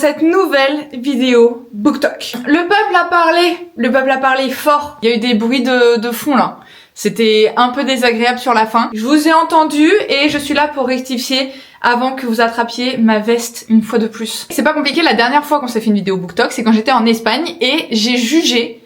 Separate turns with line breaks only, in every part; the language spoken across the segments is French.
cette nouvelle vidéo BookTok. Le peuple a parlé fort. Il y a eu des bruits de fond là. C'était un peu désagréable sur la fin. Je vous ai entendu et je suis là pour rectifier avant que vous attrapiez ma veste une fois de plus. C'est pas compliqué, la dernière fois qu'on s'est fait une vidéo BookTok, c'est quand j'étais en Espagne et j'ai jugé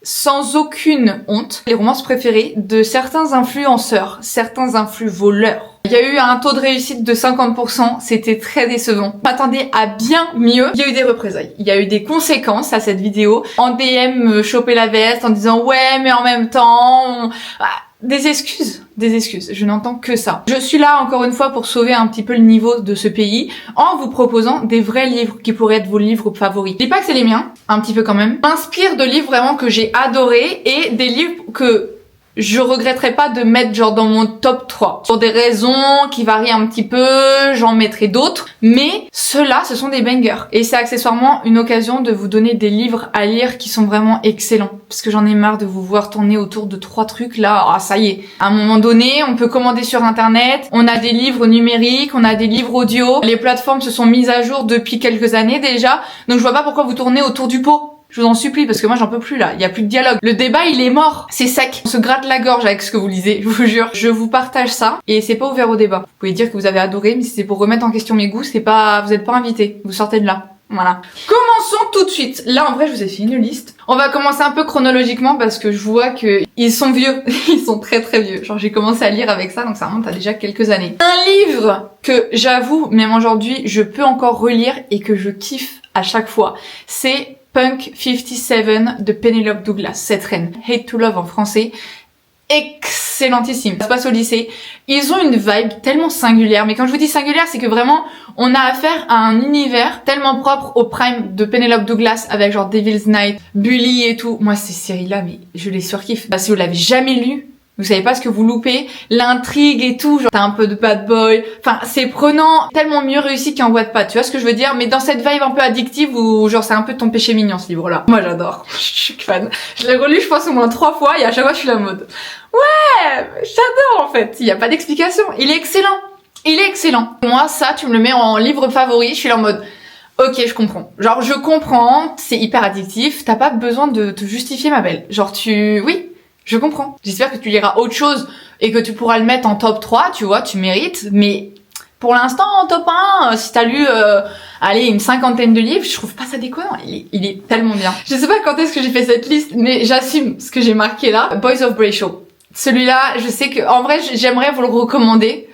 sans aucune honte les romances préférées de certains influenceurs, certains influx voleurs. Il y a eu un taux de réussite de 50%, c'était très décevant. Je m'attendais à bien mieux. Il y a eu des représailles, il y a eu des conséquences à cette vidéo. En DM, me choper la veste en disant ouais mais en même temps... Des excuses. Je n'entends que ça. Je suis là encore une fois pour sauver un petit peu le niveau de ce pays en vous proposant des vrais livres qui pourraient être vos livres favoris. Je dis pas que c'est les miens, un petit peu quand même. M'inspire de livres vraiment que j'ai adorés et des livres que je regretterais pas de mettre genre dans mon top 3. Pour des raisons qui varient un petit peu, j'en mettrai d'autres. Mais ceux-là, ce sont des bangers. Et c'est accessoirement une occasion de vous donner des livres à lire qui sont vraiment excellents. Parce que j'en ai marre de vous voir tourner autour de 3 trucs là. Ah, ça y est. À un moment donné, on peut commander sur internet. On a des livres numériques, on a des livres audio. Les plateformes se sont mises à jour depuis quelques années déjà. Donc je vois pas pourquoi vous tournez autour du pot. Je vous en supplie, parce que moi j'en peux plus là, il y a plus de dialogue. Le débat il est mort, c'est sec. On se gratte la gorge avec ce que vous lisez, je vous jure. Je vous partage ça, et c'est pas ouvert au débat. Vous pouvez dire que vous avez adoré, mais si c'est pour remettre en question mes goûts, c'est pas, vous êtes pas invité. Vous sortez de là. Voilà. Commençons tout de suite. Là, en vrai, je vous ai fait une liste. On va commencer un peu chronologiquement parce que je vois que ils sont vieux. Ils sont très très vieux. Genre, j'ai commencé à lire avec ça, donc ça remonte à déjà quelques années. Un livre que j'avoue, même aujourd'hui, je peux encore relire et que je kiffe à chaque fois. C'est Punk 57 de Penelope Douglas, cette reine. Hate to Love en français. Excellentissime. Ça se passe au lycée. Ils ont une vibe tellement singulière, mais quand je vous dis singulière, c'est que vraiment, on a affaire à un univers tellement propre au prime de Penelope Douglas avec genre Devil's Night, Bully et tout. Moi, ces séries-là, mais je les surkiffe. Bah, si vous l'avez jamais lu, vous savez pas ce que vous loupez, l'intrigue et tout, genre t'as un peu de bad boy, enfin c'est prenant, tellement mieux réussi qu'un Wattpad, tu vois ce que je veux dire, mais dans cette vibe un peu addictive où genre c'est un peu ton péché mignon ce livre-là. Moi j'adore, je suis fan. Je l'ai relu je pense au moins 3 fois et à chaque fois je suis la mode. Ouais, j'adore en fait, il y a pas d'explication, il est excellent. Il est excellent. Moi ça tu me le mets en livre favori, je suis là en mode ok, je comprends. Genre je comprends, c'est hyper addictif, t'as pas besoin de te justifier ma belle. Genre oui, je comprends. J'espère que tu liras autre chose et que tu pourras le mettre en top 3, tu vois, tu mérites. Mais pour l'instant, en top 1, si t'as lu, allez, une 50aine de livres, je trouve pas ça déconnant. Il est tellement bien. Je sais pas quand est-ce que j'ai fait cette liste, mais j'assume ce que j'ai marqué là. Boys of Brayshaw. Celui-là, je sais que, en vrai, j'aimerais vous le recommander.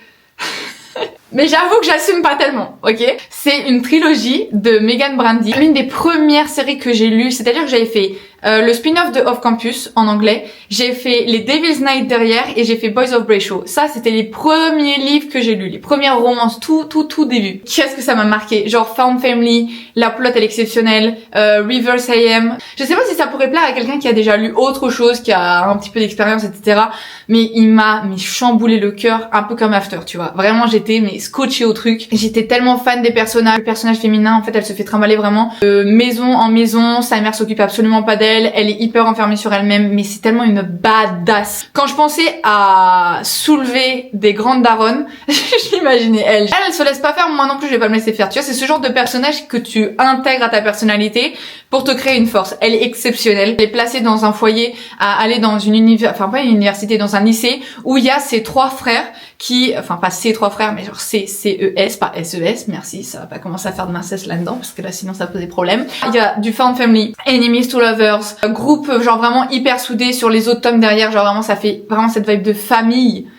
Mais j'avoue que j'assume pas tellement, ok? C'est une trilogie de Megan Brandy. L'une des premières séries que j'ai lues, c'est-à-dire que j'avais fait le spin-off de Off Campus en anglais, j'ai fait les Devil's Night derrière et j'ai fait Boys of Brayshaw. Ça, c'était les premiers livres que j'ai lus, les premières romances, tout début. Qu'est-ce que ça m'a marqué? Genre Found Family, la plot elle est exceptionnelle, Reverse I.Am. Je sais pas si ça pourrait plaire à quelqu'un qui a déjà lu autre chose, qui a un petit peu d'expérience, etc. Mais il m'a chamboulé le cœur, un peu comme After, tu vois. Vraiment, j'étais scotchée au truc. J'étais tellement fan des personnages. Le personnage féminin, en fait, elle se fait trimballer vraiment maison en maison. Sa mère s'occupe absolument pas d'elle. Elle est hyper enfermée sur elle-même, mais c'est tellement une badass. Quand je pensais à soulever des grandes daronnes, je l'imaginais elle. Elle se laisse pas faire, moi non plus je vais pas me laisser faire. Tu vois, c'est ce genre de personnage que tu intègres à ta personnalité pour te créer une force. Elle est exceptionnelle. Elle est placée dans un foyer à aller dans une université, enfin pas une université, dans un lycée où il y a ses 3 frères qui, enfin pas ses 3 frères, mais genre C-E-S, pas S-E-S, merci, ça va pas commencer à faire de l'inceste là-dedans, parce que là sinon ça posait problème. Il y a du Found Family, Enemies to Lovers, groupe genre vraiment hyper soudé sur les autres tomes derrière, genre vraiment ça fait vraiment cette vibe de famille.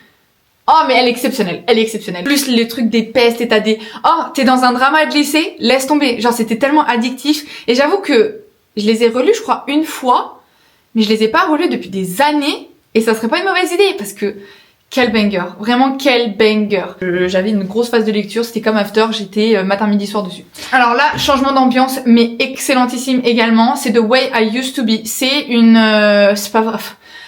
Oh mais elle est exceptionnelle, elle est exceptionnelle. Plus les trucs des pestes et t'as des... Oh, t'es dans un drama de lycée, laisse tomber. Genre c'était tellement addictif, et j'avoue que je les ai relus je crois une fois, mais je les ai pas relus depuis des années, et ça serait pas une mauvaise idée, parce que quel banger, vraiment quel banger. J'avais une grosse phase de lecture, c'était comme After, j'étais matin, midi, soir dessus. Alors là, changement d'ambiance, mais excellentissime également, c'est The Way I Used to Be. C'est une...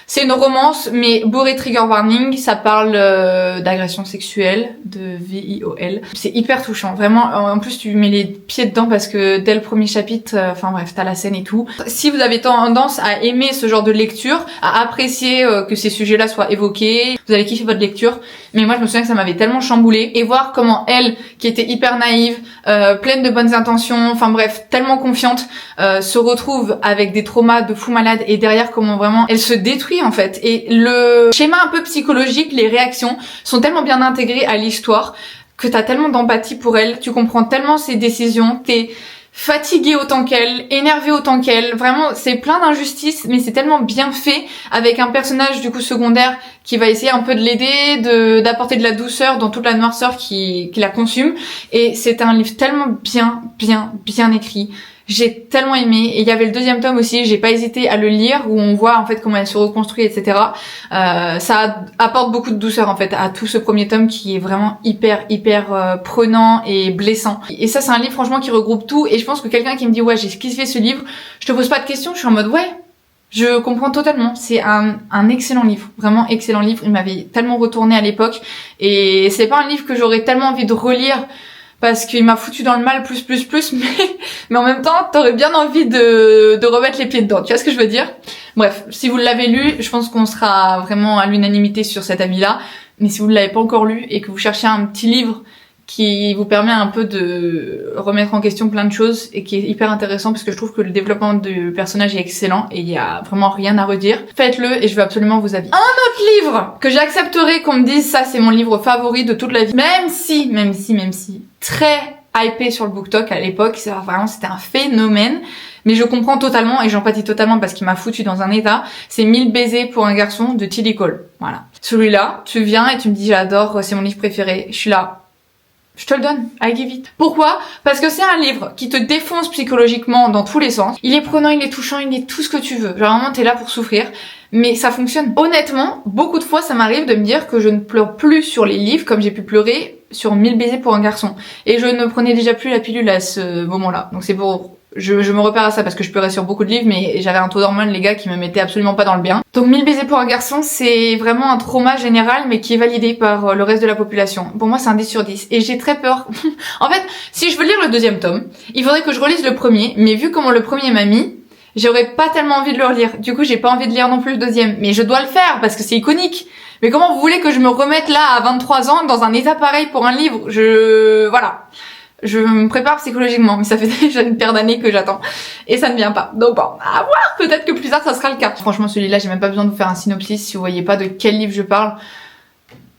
C'est une romance, mais bourré trigger warning. Ça parle d'agression sexuelle, de VIOL. C'est hyper touchant, vraiment. En plus, tu mets les pieds dedans parce que dès le premier chapitre, enfin bref, t'as la scène et tout. Si vous avez tendance à aimer ce genre de lecture, à apprécier que ces sujets-là soient évoqués, vous allez kiffer votre lecture. Mais moi, je me souviens que ça m'avait tellement chamboulé. Et voir comment elle, qui était hyper naïve, pleine de bonnes intentions, enfin bref, tellement confiante, se retrouve avec des traumas de fou malade et derrière comment vraiment elle se détruit en fait. Et le schéma un peu psychologique, les réactions sont tellement bien intégrées à l'histoire que t'as tellement d'empathie pour elle, tu comprends tellement ses décisions, t'es fatigué autant qu'elle, énervé autant qu'elle, vraiment c'est plein d'injustices mais c'est tellement bien fait avec un personnage du coup secondaire qui va essayer un peu de l'aider, d'apporter de la douceur dans toute la noirceur qui la consume et c'est un livre tellement bien écrit. J'ai tellement aimé et il y avait le deuxième tome aussi, j'ai pas hésité à le lire où on voit en fait comment elle se reconstruit etc. Ça apporte beaucoup de douceur en fait à tout ce premier tome qui est vraiment hyper prenant et blessant. Et ça c'est un livre franchement qui regroupe tout et je pense que quelqu'un qui me dit ouais j'ai kiffé ce livre, je te pose pas de questions, je suis en mode ouais je comprends totalement, c'est un excellent livre, vraiment excellent livre, il m'avait tellement retourné à l'époque et c'est pas un livre que j'aurais tellement envie de relire parce qu'il m'a foutu dans le mal plus, mais en même temps, t'aurais bien envie de remettre les pieds dedans, tu vois ce que je veux dire? Bref, si vous l'avez lu, je pense qu'on sera vraiment à l'unanimité sur cet avis-là, mais si vous ne l'avez pas encore lu et que vous cherchez un petit livre qui vous permet un peu de remettre en question plein de choses et qui est hyper intéressant parce que je trouve que le développement du personnage est excellent et il y a vraiment rien à redire. Faites-le et je veux absolument vos avis. Un autre livre que j'accepterai qu'on me dise ça c'est mon livre favori de toute la vie, même si, très hypé sur le BookTok à l'époque, c'est vraiment c'était un phénomène. Mais je comprends totalement et j'empathie totalement parce qu'il m'a foutu dans un état. C'est 1000 baisers pour un garçon de Tilly Cole. Voilà. Celui-là, tu viens et tu me dis j'adore, c'est mon livre préféré. Je suis là. Je te le donne, I give it. Pourquoi? Parce que c'est un livre qui te défonce psychologiquement dans tous les sens. Il est prenant, il est touchant, il est tout ce que tu veux. Genre vraiment t'es là pour souffrir. Mais ça fonctionne. Honnêtement, beaucoup de fois ça m'arrive de me dire que je ne pleure plus sur les livres comme j'ai pu pleurer sur 1000 baisers pour un garçon. Et je ne prenais déjà plus la pilule à ce moment-là. Donc c'est pour... Je me repère à ça parce que je pleurais sur beaucoup de livres mais j'avais un taux d'hormones les gars qui me mettaient absolument pas dans le bien. Donc 1000 baisers pour un garçon c'est vraiment un trauma général mais qui est validé par le reste de la population. Pour moi c'est un 10 sur 10 et j'ai très peur. En fait si je veux lire le deuxième tome il faudrait que je relise le premier mais vu comment le premier m'a mis j'aurais pas tellement envie de le relire. Du coup j'ai pas envie de lire non plus le deuxième mais je dois le faire parce que c'est iconique. Mais comment vous voulez que je me remette là à 23 ans dans un état pareil pour un livre? Voilà. Je me prépare psychologiquement, mais ça fait déjà une paire d'années que j'attends. Et ça ne vient pas. Donc bon, à voir, peut-être que plus tard ça sera le cas. Franchement, celui-là, j'ai même pas besoin de vous faire un synopsis. Si vous voyez pas de quel livre je parle,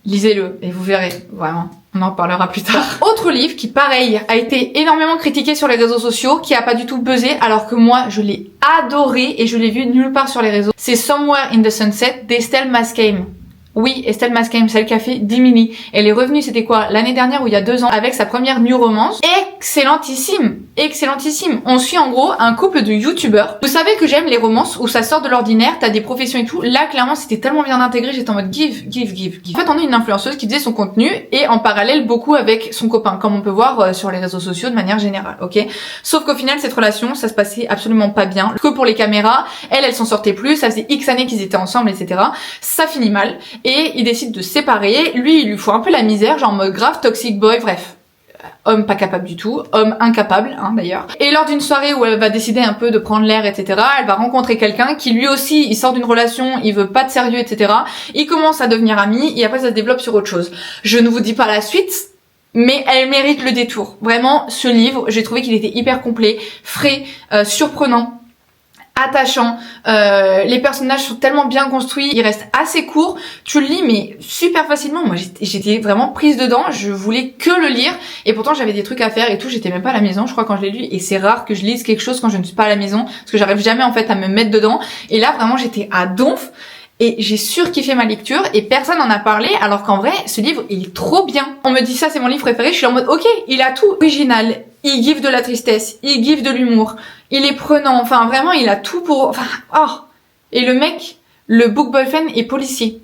lisez-le et vous verrez. Vraiment, on en parlera plus tard. Autre livre qui, pareil, a été énormément critiqué sur les réseaux sociaux, qui a pas du tout buzzé, alors que moi, je l'ai adoré et je l'ai vu nulle part sur les réseaux. C'est Somewhere in the Sunset d'Estelle Mascame. Oui, Estelle Mascame, celle qui a fait Dimini. Elle est revenue, c'était quoi, l'année dernière ou il y a 2 ans, avec sa première new romance. Excellentissime, excellentissime. On suit en gros un couple de youtubeurs. Vous savez que j'aime les romances où ça sort de l'ordinaire, t'as des professions et tout. Là, clairement, c'était tellement bien intégré, j'étais en mode give. En fait, on a une influenceuse qui faisait son contenu et en parallèle beaucoup avec son copain, comme on peut voir sur les réseaux sociaux de manière générale, ok? Sauf qu'au final, cette relation, ça se passait absolument pas bien. Que pour les caméras, elle s'en sortait plus, ça faisait X années qu'ils étaient ensemble, etc. Ça finit mal. Et il décide de se séparer, lui il lui faut un peu la misère, genre en mode grave toxic boy, bref. Homme pas capable du tout, homme incapable hein, d'ailleurs. Et lors d'une soirée où elle va décider un peu de prendre l'air, etc., elle va rencontrer quelqu'un qui lui aussi, il sort d'une relation, il veut pas de sérieux, etc. Il commence à devenir amis et après ça se développe sur autre chose. Je ne vous dis pas la suite, mais elle mérite le détour. Vraiment, ce livre, j'ai trouvé qu'il était hyper complet, frais, surprenant, attachant, les personnages sont tellement bien construits, ils restent assez courts, tu le lis mais super facilement. Moi j'étais vraiment prise dedans, je voulais que le lire et pourtant j'avais des trucs à faire et tout, j'étais même pas à la maison je crois quand je l'ai lu et c'est rare que je lise quelque chose quand je ne suis pas à la maison parce que j'arrive jamais en fait à me mettre dedans et là vraiment j'étais à donf. Et j'ai surkiffé ma lecture et personne n'en a parlé alors qu'en vrai ce livre il est trop bien. On me dit ça c'est mon livre préféré, je suis en mode ok il a tout original, il give de la tristesse, il give de l'humour, il est prenant, enfin vraiment il a tout pour... Enfin oh. Et le mec, le book boyfriend est policier.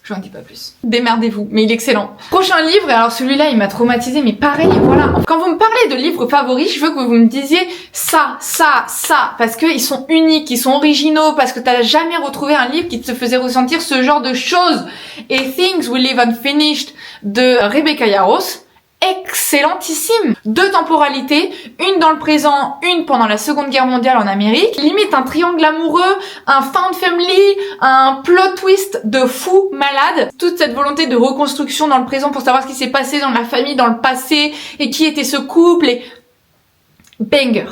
Je n'en dis pas plus. Démerdez-vous, mais il est excellent. Prochain livre, et alors celui-là il m'a traumatisé, mais pareil, voilà. Quand vous me parlez de livres favoris, je veux que vous me disiez ça, parce qu'ils sont uniques, ils sont originaux, parce que t'as jamais retrouvé un livre qui te faisait ressentir ce genre de choses. Et Things We Leave Unfinished de Rebecca Yarros, excellentissime. 2 temporalités, une dans le présent, une pendant la Seconde Guerre mondiale en Amérique. Limite un triangle amoureux, un found family, un plot twist de fou malade. Toute cette volonté de reconstruction dans le présent pour savoir ce qui s'est passé dans la famille dans le passé et qui était ce couple et banger.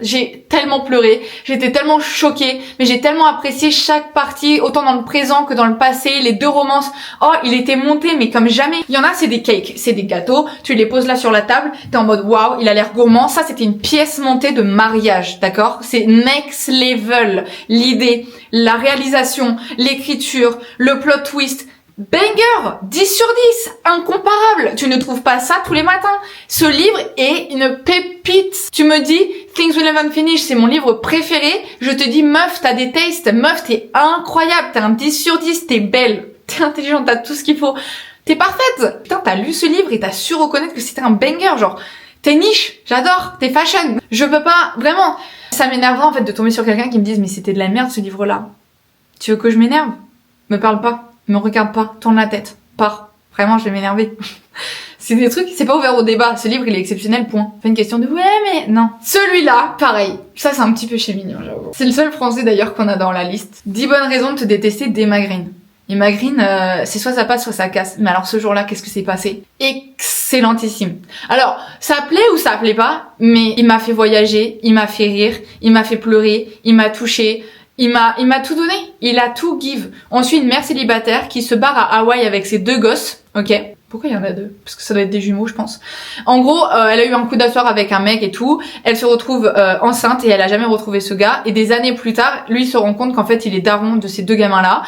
J'ai tellement pleuré, j'étais tellement choquée, mais j'ai tellement apprécié chaque partie, autant dans le présent que dans le passé, les 2 romances. Oh, il était monté, mais comme jamais. Il y en a, c'est des cakes, c'est des gâteaux, tu les poses là sur la table, t'es en mode waouh, il a l'air gourmand. Ça, c'était une pièce montée de mariage, d'accord? C'est next level. L'idée, la réalisation, l'écriture, le plot twist. Banger, 10 sur 10, incomparable. Tu ne trouves pas ça tous les matins. Ce livre est une pépite. Tu me dis, Things We Leave Unfinished, c'est mon livre préféré. Je te dis, meuf, t'as des tastes. Meuf, t'es incroyable. T'es un 10 sur 10. T'es belle. T'es intelligente. T'as tout ce qu'il faut. T'es parfaite. Putain, t'as lu ce livre et t'as su reconnaître que c'était un banger. Genre, t'es niche. J'adore. T'es fashion. Je peux pas, vraiment. Ça m'énerverait, en fait, de tomber sur quelqu'un qui me dise, mais c'était de la merde, ce livre-là. Tu veux que je m'énerve? Me parle pas. Me regarde pas, tourne la tête, pars. Vraiment, je vais m'énerver. C'est des trucs, c'est pas ouvert au débat. Ce livre, il est exceptionnel, point. Pas une question de ouais, mais non. Celui-là, pareil. Ça, c'est un petit peu chez Mignon, j'avoue. C'est le seul français d'ailleurs qu'on a dans la liste. 10 bonnes raisons de te détester d'Emma Green. Emma Green, c'est soit ça passe, soit ça casse. Mais alors ce jour-là, qu'est-ce que s'est passé? Excellentissime. Alors, ça plaît ou ça plaît pas, mais il m'a fait voyager, il m'a fait rire, il m'a fait pleurer, il m'a touché. Il m'a tout donné. Il a tout give. On suit une mère célibataire qui se barre à Hawaï avec ses 2 gosses. Ok. Pourquoi il y en a 2? Parce que ça doit être des jumeaux, je pense. En gros, elle a eu un coup d'asseoir avec un mec et tout. Elle se retrouve enceinte et elle a jamais retrouvé ce gars. Et des années plus tard, lui il se rend compte qu'en fait il est daron de ces 2 gamins-là.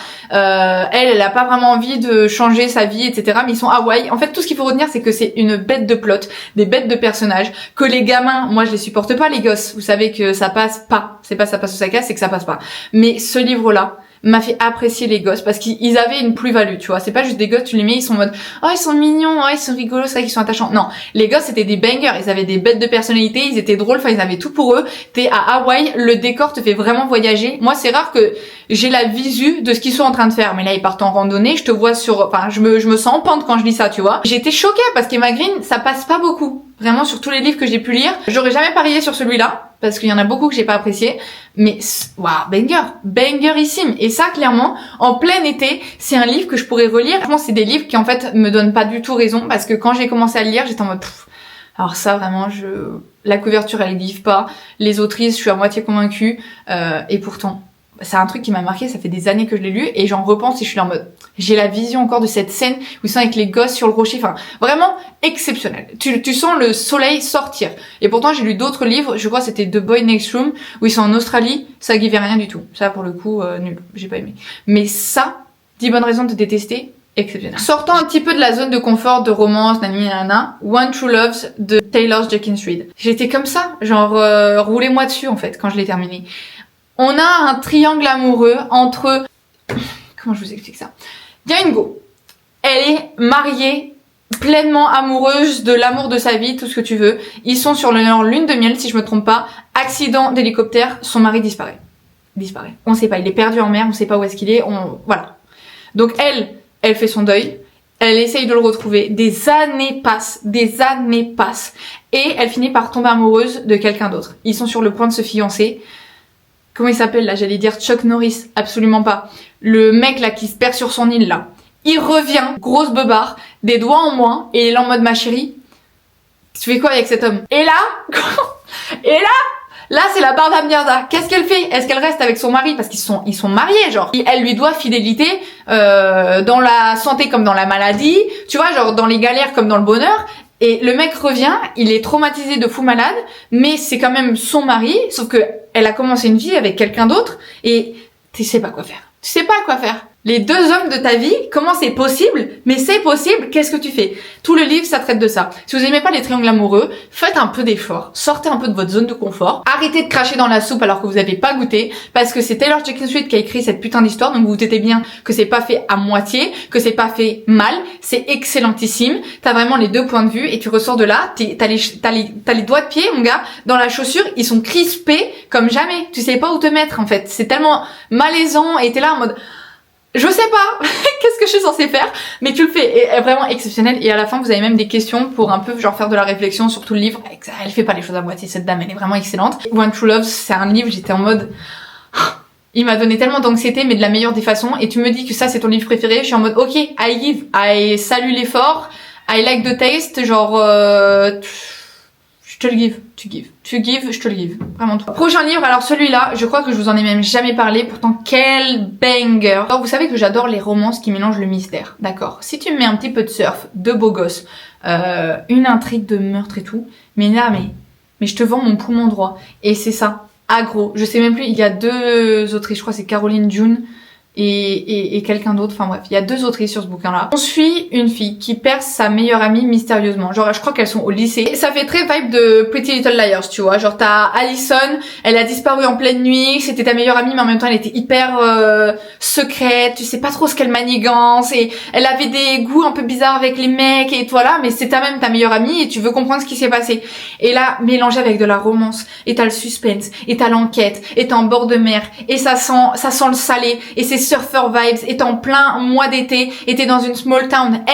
Elle a pas vraiment envie de changer sa vie, etc. Mais ils sont à Hawaï. En fait, tout ce qu'il faut retenir, c'est que c'est une bête de plot, des bêtes de personnages. Que les gamins, moi je les supporte pas, les gosses. Vous savez que ça passe pas. C'est pas ça passe ou ça casse, c'est que ça passe pas. Mais ce livre-là m'a fait apprécier les gosses parce qu'ils avaient une plus-value, tu vois. C'est pas juste des gosses, tu les mets, ils sont en mode oh ils sont mignons, oh ils sont rigolos, c'est vrai qu'ils sont attachants. Non, les gosses c'était des bangers, ils avaient des bêtes de personnalité, ils étaient drôles, enfin ils avaient tout pour eux. T'es à Hawaï, le décor te fait vraiment voyager. Moi c'est rare que j'ai la visu de ce qu'ils sont en train de faire, mais là ils partent en randonnée, je te vois enfin je me sens en pente quand je lis ça, tu vois. J'étais choquée parce qu'Emma Green, ça passe pas beaucoup. Vraiment sur tous les livres que j'ai pu lire, j'aurais jamais parié sur celui-là parce qu'il y en a beaucoup que j'ai pas apprécié, mais waouh, bangerissime. Et ça clairement, en plein été, c'est un livre que je pourrais relire. Franchement, c'est des livres qui en fait me donnent pas du tout raison parce que quand j'ai commencé à le lire, j'étais en mode alors ça vraiment la couverture elle vive pas, les autrices, je suis à moitié convaincue et pourtant c'est un truc qui m'a marqué, ça fait des années que je l'ai lu et j'en repense et je suis là en mode j'ai la vision encore de cette scène où ils sont avec les gosses sur le rocher, enfin vraiment exceptionnel. Tu sens le soleil sortir. Et pourtant j'ai lu d'autres livres, je crois que c'était The Boy Next Room où ils sont en Australie, ça givait rien du tout. Ça pour le coup nul, j'ai pas aimé. Mais ça, 10 bonnes raisons de te détester, exceptionnel. Sortant un petit peu de la zone de confort de romance, nanana, One True Loves de Taylor Jenkins Reid. J'étais comme ça, genre roulez-moi dessus en fait quand je l'ai terminé. On a un triangle amoureux entre... Comment je vous explique ça? Yango, elle est mariée, pleinement amoureuse de l'amour de sa vie, tout ce que tu veux. Ils sont sur leur lune de miel, si je me trompe pas. Accident d'hélicoptère, son mari disparaît. On sait pas, il est perdu en mer, on sait pas où est-ce qu'il est, voilà. Donc elle fait son deuil. Elle essaye de le retrouver. Des années passent. Et elle finit par tomber amoureuse de quelqu'un d'autre. Ils sont sur le point de se fiancer. Comment il s'appelle là? J'allais dire Chuck Norris. Absolument pas. Le mec là qui se perd sur son île là. Il revient, grosse beubare, des doigts en moins, et il est là en mode ma chérie. Tu fais quoi avec cet homme? Et là, c'est la barre d'Amiada. Qu'est-ce qu'elle fait? Est-ce qu'elle reste avec son mari? Parce qu'ils sont mariés, genre. Elle lui doit fidélité, dans la santé comme dans la maladie. Tu vois, genre dans les galères comme dans le bonheur. Et le mec revient, il est traumatisé de fou malade, mais c'est quand même son mari, sauf que elle a commencé une vie avec quelqu'un d'autre, et tu sais pas quoi faire. Les 2 hommes de ta vie, comment c'est possible? Mais c'est possible, qu'est-ce que tu fais? Tout le livre, ça traite de ça. Si vous aimez pas les triangles amoureux, faites un peu d'effort, sortez un peu de votre zone de confort, arrêtez de cracher dans la soupe alors que vous avez pas goûté, parce que c'est Taylor Jenkins Reid qui a écrit cette putain d'histoire, donc vous vous doutez bien que c'est pas fait à moitié, que c'est pas fait mal, c'est excellentissime, t'as vraiment les 2 points de vue, et tu ressors de là, t'as les doigts de pied, mon gars, dans la chaussure, ils sont crispés comme jamais, tu sais pas où te mettre, en fait, c'est tellement malaisant, et t'es là en mode... Je sais pas qu'est-ce que je suis censée faire, mais tu le fais, et vraiment exceptionnel, et à la fin vous avez même des questions pour un peu genre faire de la réflexion sur tout le livre. Elle fait pas les choses à moitié, cette dame, elle est vraiment excellente. One True Love, c'est un livre, j'étais en mode... Il m'a donné tellement d'anxiété, mais de la meilleure des façons, et tu me dis que ça c'est ton livre préféré, je suis en mode ok, I give, I salue l'effort, I like the taste, genre... Je te le give, tu give, je te le give. Vraiment tout. Prochain livre, alors celui-là, je crois que je vous en ai même jamais parlé, pourtant quel banger. Alors vous savez que j'adore les romances qui mélangent le mystère, d'accord. Si tu me mets un petit peu de surf, de beaux gosses, une intrigue de meurtre et tout, mais là, mais je te vends mon poumon droit. Et c'est ça, aggro. Je sais même plus, il y a 2 autrices, je crois que c'est Caroline June et quelqu'un d'autre, enfin bref, il y a 2 autrices sur ce bouquin-là. On suit une fille qui perd sa meilleure amie mystérieusement, genre je crois qu'elles sont au lycée. Et ça fait très vibe de Pretty Little Liars, tu vois, genre t'as Allison, elle a disparu en pleine nuit, c'était ta meilleure amie mais en même temps elle était hyper secrète, tu sais pas trop ce qu'elle manigance, et elle avait des goûts un peu bizarres avec les mecs et voilà, mais c'est même ta meilleure amie et tu veux comprendre ce qui s'est passé. Et là, mélangé avec de la romance, et t'as le suspense, et t'as l'enquête, et t'es en bord de mer, et ça sent le salé, et c'est surfer vibes, et t'es en plein mois d'été, et t'es dans une small town.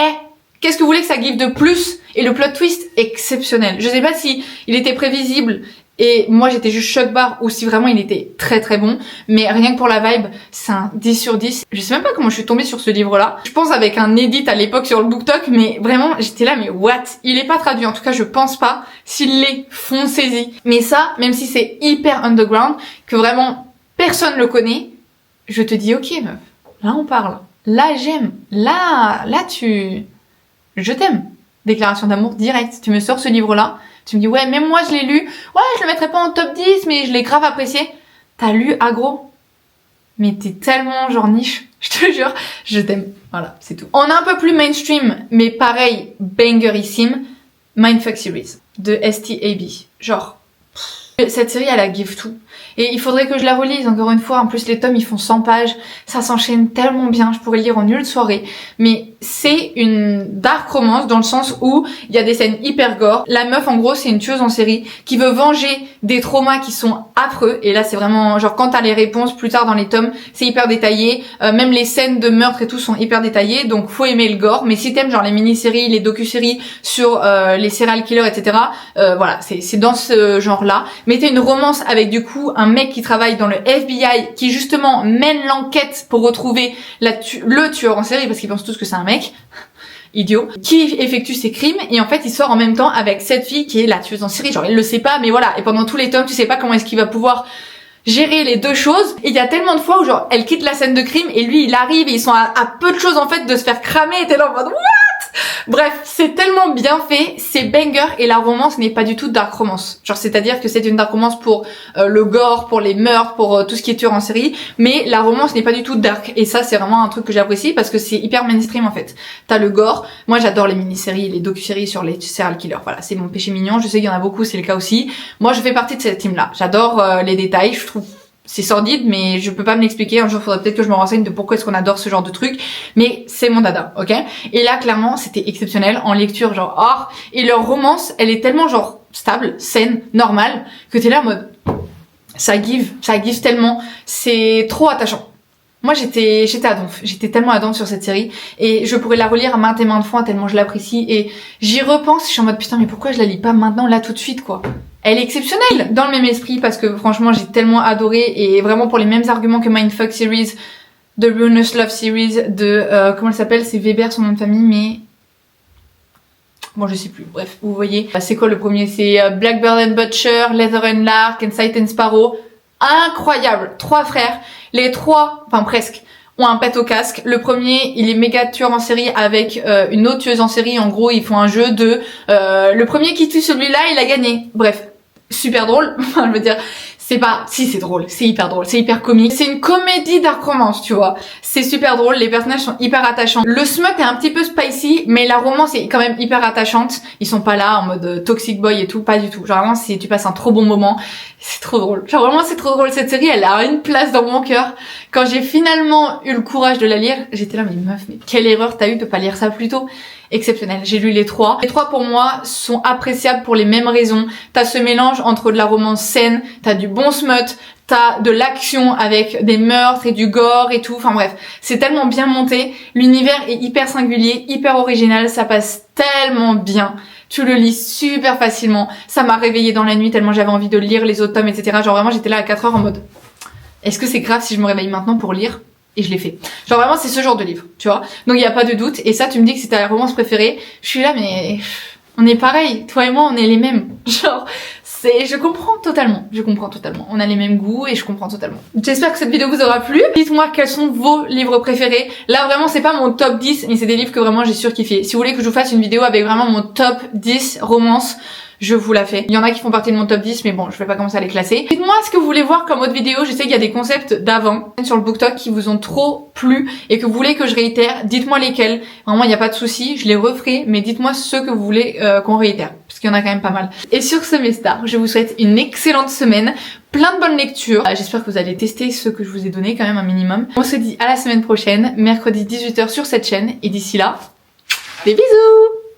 Qu'est-ce que vous voulez que ça give de plus? Et le plot twist, exceptionnel. Je sais pas si il était prévisible, et moi j'étais juste choc barre, ou si vraiment il était très très bon, mais rien que pour la vibe, c'est un 10 sur 10. Je sais même pas comment je suis tombée sur ce livre-là. Je pense avec un edit à l'époque sur le BookTok, mais vraiment, j'étais là, mais what? Il est pas traduit, en tout cas je pense pas. S'il l'est, foncez-y. Mais ça, même si c'est hyper underground, que vraiment personne le connaît, je te dis ok meuf, là on parle, là j'aime, là je t'aime. Déclaration d'amour directe. Tu me sors ce livre-là, tu me dis ouais même moi je l'ai lu, ouais je le mettrais pas en top 10 mais je l'ai grave apprécié. T'as lu aggro, mais t'es tellement genre niche, je te jure, je t'aime. Voilà, c'est tout. On a un peu plus mainstream, mais pareil, bangerissime, Mindfuck Series de STAB. Genre, cette série elle a give tout. Et il faudrait que je la relise encore une fois. En plus les tomes ils font 100 pages, ça s'enchaîne tellement bien, je pourrais le lire en une soirée. Mais c'est une dark romance dans le sens où il y a des scènes hyper gore. La meuf en gros c'est une tueuse en série qui veut venger des traumas qui sont affreux. Et là c'est vraiment genre quand t'as les réponses plus tard dans les tomes, c'est hyper détaillé. Même les scènes de meurtre et tout sont hyper détaillées. Donc faut aimer le gore. Mais si t'aimes genre les mini-séries, les docu-séries sur les serial killers etc. Voilà, c'est dans ce genre là. Mettez une romance avec du coup un mec qui travaille dans le FBI qui justement mène l'enquête pour retrouver le tueur en série parce qu'ils pensent tous que c'est un mec idiot qui effectue ses crimes et en fait il sort en même temps avec cette fille qui est la tueuse en série, genre il le sait pas mais voilà, et pendant tous les tomes tu sais pas comment est-ce qu'il va pouvoir gérer les 2 choses, et il y a tellement de fois où genre elle quitte la scène de crime et lui il arrive et ils sont à peu de choses en fait de se faire cramer et t'es là en mode what. Bref, c'est tellement bien fait, c'est banger, et la romance n'est pas du tout dark romance. Genre c'est-à-dire que c'est une dark romance pour le gore, pour les meurtres, pour tout ce qui est tueur en série, mais la romance n'est pas du tout dark, et ça c'est vraiment un truc que j'apprécie parce que c'est hyper mainstream en fait. T'as le gore, moi j'adore les mini-séries, les docu-séries sur les serial killers, voilà, c'est mon péché mignon, je sais qu'il y en a beaucoup, c'est le cas aussi. Moi je fais partie de cette team-là, j'adore les détails, je trouve c'est sordide, mais je peux pas me l'expliquer. Un jour, faudrait peut-être que je me renseigne de pourquoi est-ce qu'on adore ce genre de truc. Mais c'est mon dada, ok? Et là, clairement, c'était exceptionnel. En lecture, genre, oh. Et leur romance, elle est tellement, genre, stable, saine, normale, que t'es là en mode, ça give tellement. C'est trop attachant. Moi, j'étais à donf. J'étais tellement à donf sur cette série. Et je pourrais la relire maintes et maintes fois tellement je l'apprécie. Et j'y repense, je suis en mode, putain, mais pourquoi je la lis pas maintenant, là, tout de suite, quoi? Elle est exceptionnelle dans le même esprit parce que franchement j'ai tellement adoré, et vraiment pour les mêmes arguments que Mindfuck Series, de Ruinous Love Series, de comment elle s'appelle, c'est Weber son nom de famille, mais bon je sais plus, bref vous voyez. C'est quoi le premier? C'est Blackbird and Butcher, Leather and Lark and Sight and Sparrow. Incroyable, 3 frères, les 3, enfin presque, ont un pet au casque. Le premier, il est méga tueur en série avec une autre tueuse en série. En gros, ils font un jeu de le premier qui tue celui-là, il a gagné. Bref, super drôle. Enfin, je veux dire, c'est pas, si c'est drôle, c'est hyper drôle, c'est hyper comique. C'est une comédie dark romance, tu vois. C'est super drôle, les personnages sont hyper attachants. Le smut est un petit peu spicy, mais la romance est quand même hyper attachante. Ils sont pas là en mode toxic boy et tout, pas du tout. Genre vraiment, tu passes un trop bon moment. C'est trop drôle. Genre vraiment, c'est trop drôle. Cette série, elle a une place dans mon cœur. Quand j'ai finalement eu le courage de la lire, j'étais là, mais meuf, mais quelle erreur t'as eu de pas lire ça plus tôt. Exceptionnel. J'ai lu les trois. Les trois pour moi sont appréciables pour les mêmes raisons. T'as ce mélange entre de la romance saine, t'as du bon smut, t'as de l'action avec des meurtres et du gore et tout. Enfin bref, c'est tellement bien monté. L'univers est hyper singulier, hyper original. Ça passe tellement bien. Tu le lis super facilement. Ça m'a réveillée dans la nuit tellement j'avais envie de lire les autres tomes, etc. Genre vraiment, j'étais là à 4 heures en mode, est-ce que c'est grave si je me réveille maintenant pour lire? Et je l'ai fait. Genre vraiment, c'est ce genre de livre, tu vois. Donc il y a pas de doute. Et ça, tu me dis que c'est ta romance préférée. Je suis là, mais on est pareil. Toi et moi, on est les mêmes. Genre, je comprends totalement. Je comprends totalement. On a les mêmes goûts et je comprends totalement. J'espère que cette vidéo vous aura plu. Dites-moi quels sont vos livres préférés. Là, vraiment, c'est pas mon top 10, mais c'est des livres que vraiment j'ai surkiffé. Si vous voulez que je vous fasse une vidéo avec vraiment mon top 10 romances, je vous la fais. Il y en a qui font partie de mon top 10, mais bon, je vais pas commencer à les classer. Dites-moi ce que vous voulez voir comme autre vidéo. Je sais qu'il y a des concepts d'avant sur le BookTok qui vous ont trop plu et que vous voulez que je réitère. Dites-moi lesquels. Vraiment, il n'y a pas de souci, je les referai, mais dites-moi ceux que vous voulez qu'on réitère, parce qu'il y en a quand même pas mal. Et sur ce, mes stars, je vous souhaite une excellente semaine, plein de bonnes lectures. J'espère que vous allez tester ceux que je vous ai donné quand même un minimum. On se dit à la semaine prochaine, mercredi 18h sur cette chaîne, et d'ici là, des bisous!